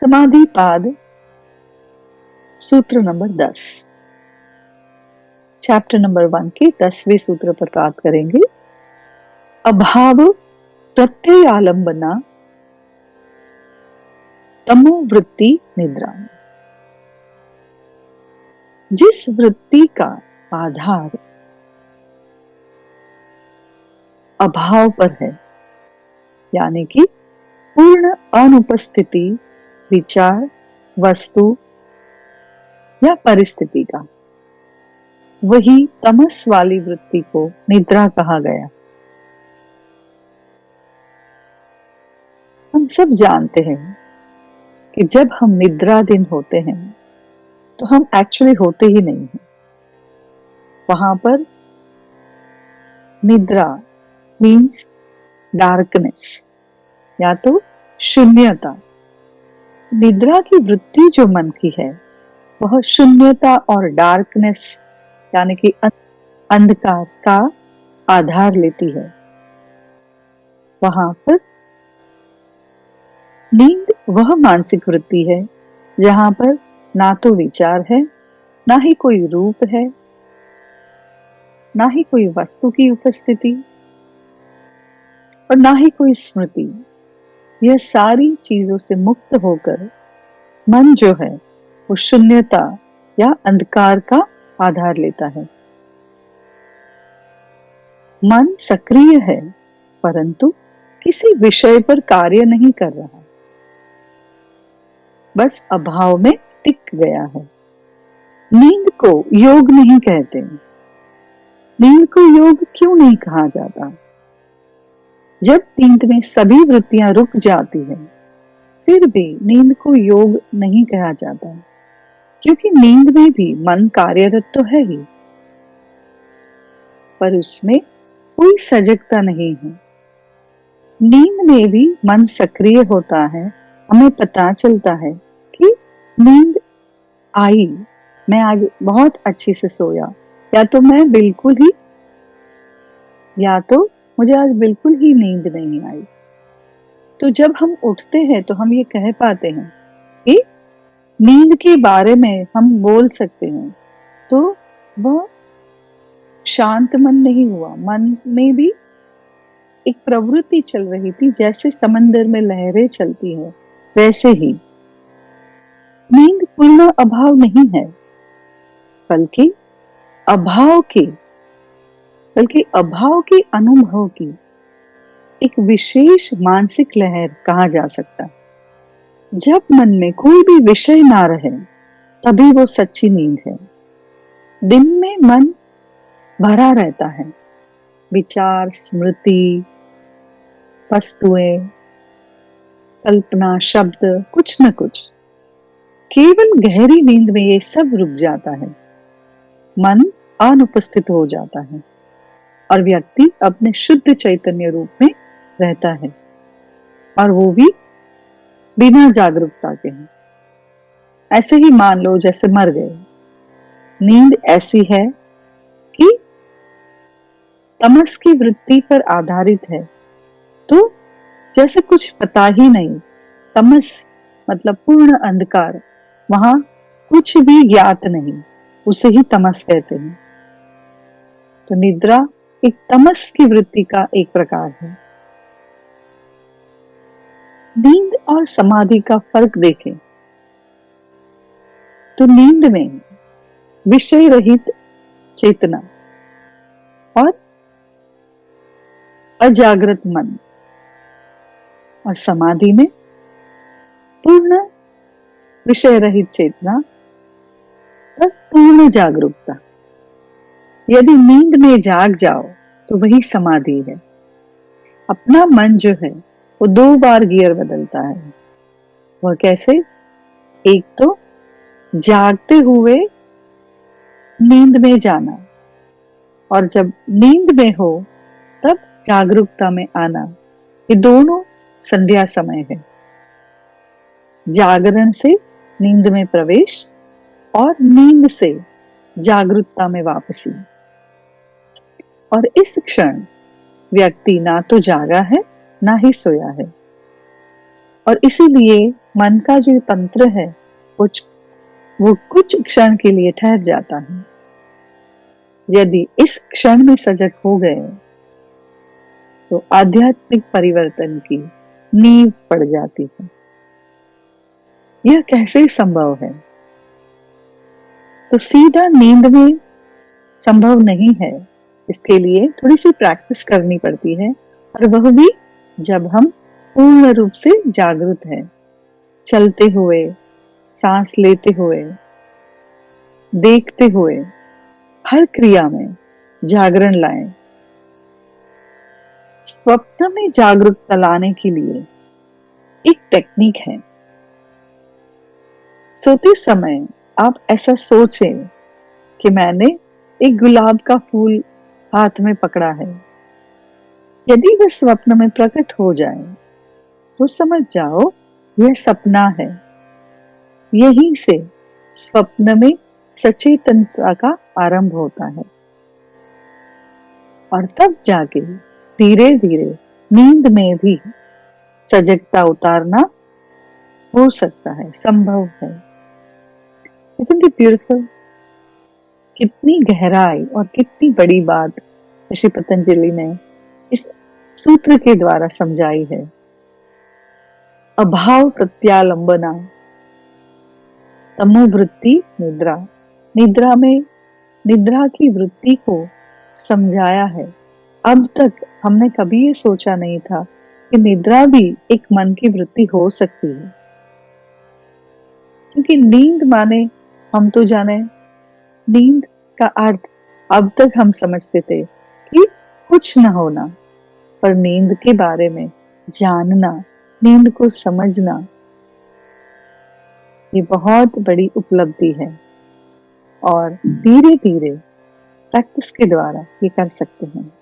समाधि पाद सूत्र नंबर 10, चैप्टर नंबर 1 के 10वें सूत्र पर बात करेंगे। अभाव प्रत्यय आलंबना तमो वृत्ति निद्रा। जिस वृत्ति का आधार अभाव पर है, यानी कि पूर्ण अनुपस्थिति विचार, वस्तु या परिस्थिति का, वही तमस वाली वृत्ति को निद्रा कहा गया। हम सब जानते हैं कि जब हम निद्राधीन होते हैं तो हम एक्चुअली होते ही नहीं हैं। वहां पर निद्रा मीन्स डार्कनेस या तो शून्यता। निद्रा की वृत्ति जो मन की है वह शून्यता और डार्कनेस यानी कि अंधकार का आधार लेती है। वहां पर नींद वह मानसिक वृत्ति है जहां पर ना तो विचार है, ना ही कोई रूप है, ना ही कोई वस्तु की उपस्थिति और ना ही कोई स्मृति। यह सारी चीजों से मुक्त होकर मन जो है वो शून्यता या अंधकार का आधार लेता है। मन सक्रिय है परंतु किसी विषय पर कार्य नहीं कर रहा, बस अभाव में टिक गया है। नींद को योग नहीं कहते। नींद को योग क्यों नहीं कहा जाता? जब नींद में सभी वृत्तियां रुक जाती है फिर भी नींद को योग नहीं कहा जाता, क्योंकि नींद में भी मन कार्यरत तो है ही, पर उसमें कोई सजगता नहीं है। नींद में भी मन सक्रिय होता है। हमें पता चलता है कि नींद आई, मैं आज बहुत अच्छे से सोया, या तो मुझे आज बिल्कुल ही नींद नहीं आई। तो जब हम उठते हैं तो हम ये कह पाते हैं कि नींद के बारे में हम बोल सकते हैं, तो वह शांत मन नहीं हुआ। मन में भी एक प्रवृत्ति चल रही थी, जैसे समंदर में लहरें चलती है वैसे ही। नींद पूर्ण अभाव नहीं है, बल्कि अभाव के अनुभव की एक विशेष मानसिक लहर कहा जा सकता है। जब मन में कोई भी विषय ना रहे तभी वो सच्ची नींद है। दिन में मन भरा रहता है, विचार, स्मृति, वस्तुएं, कल्पना, शब्द, कुछ न कुछ। केवल गहरी नींद में ये सब रुक जाता है, मन अनुपस्थित हो जाता है और व्यक्ति अपने शुद्ध चैतन्य रूप में रहता है, और वो भी बिना जागरूकता के। ऐसे ही मान लो जैसे मर गए। नींद ऐसी है कि तमस की वृत्ति पर आधारित है, तो जैसे कुछ पता ही नहीं। तमस मतलब पूर्ण अंधकार, वहां कुछ भी ज्ञात नहीं, उसे ही तमस कहते हैं। तो निद्रा एक तमस की वृत्ति का एक प्रकार है। नींद और समाधि का फर्क देखें तो नींद में विषय रहित चेतना और अजागृत मन, और समाधि में पूर्ण विषय रहित चेतना और पूर्ण जागरूकता। यदि नींद में जाग जाओ तो वही समाधि है। अपना मन जो है वो 2 बार गियर बदलता है। वह कैसे? एक तो जागते हुए नींद में जाना, और जब नींद में हो तब जागरूकता में आना। ये दोनों संध्या समय है। जागरण से नींद में प्रवेश और नींद से जागरूकता में वापसी। और इस क्षण व्यक्ति ना तो जागा है ना ही सोया है, और इसीलिए मन का जो तंत्र है वो कुछ क्षण के लिए ठहर जाता है। यदि इस क्षण में सजग हो गए तो आध्यात्मिक परिवर्तन की नींव पड़ जाती है। यह कैसे संभव है? तो सीधा नींद में संभव नहीं है। इसके लिए थोड़ी सी प्रैक्टिस करनी पड़ती है, और वह भी जब हम पूर्ण रूप से जागृत हैं, चलते हुए, सांस लेते हुए, देखते हुए, हर क्रिया में जागरण लाएं। स्वप्न में जागरूकता लाने के लिए एक टेक्निक है। सोते समय आप ऐसा सोचें कि मैंने एक गुलाब का फूल हाथ में पकड़ा है। यदि वह स्वप्न में प्रकट हो जाए तो समझ जाओ यह सपना है। यहीं से स्वप्न में सचेतनता का आरंभ होता है, और तब जाके धीरे धीरे नींद में भी सजगता उतारना हो सकता है, संभव है। Isn't it beautiful? कितनी गहराई और कितनी बड़ी बात ऋषि पतंजलि ने इस सूत्र के द्वारा समझाई है। अभाव प्रत्यालंबना तमोवृत्ति निद्रा। निद्रा की वृत्ति को समझाया है। अब तक हमने कभी ये सोचा नहीं था कि निद्रा भी एक मन की वृत्ति हो सकती है, क्योंकि नींद माने हम तो जाने, नींद का अर्थ अब तक हम समझते थे कि कुछ न होना, पर नींद के बारे में जानना, नींद को समझना, ये बहुत बड़ी उपलब्धि है, और धीरे धीरे प्रैक्टिस के द्वारा ये कर सकते हैं।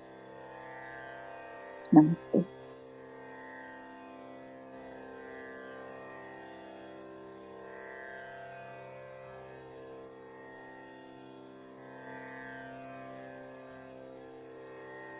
नमस्ते।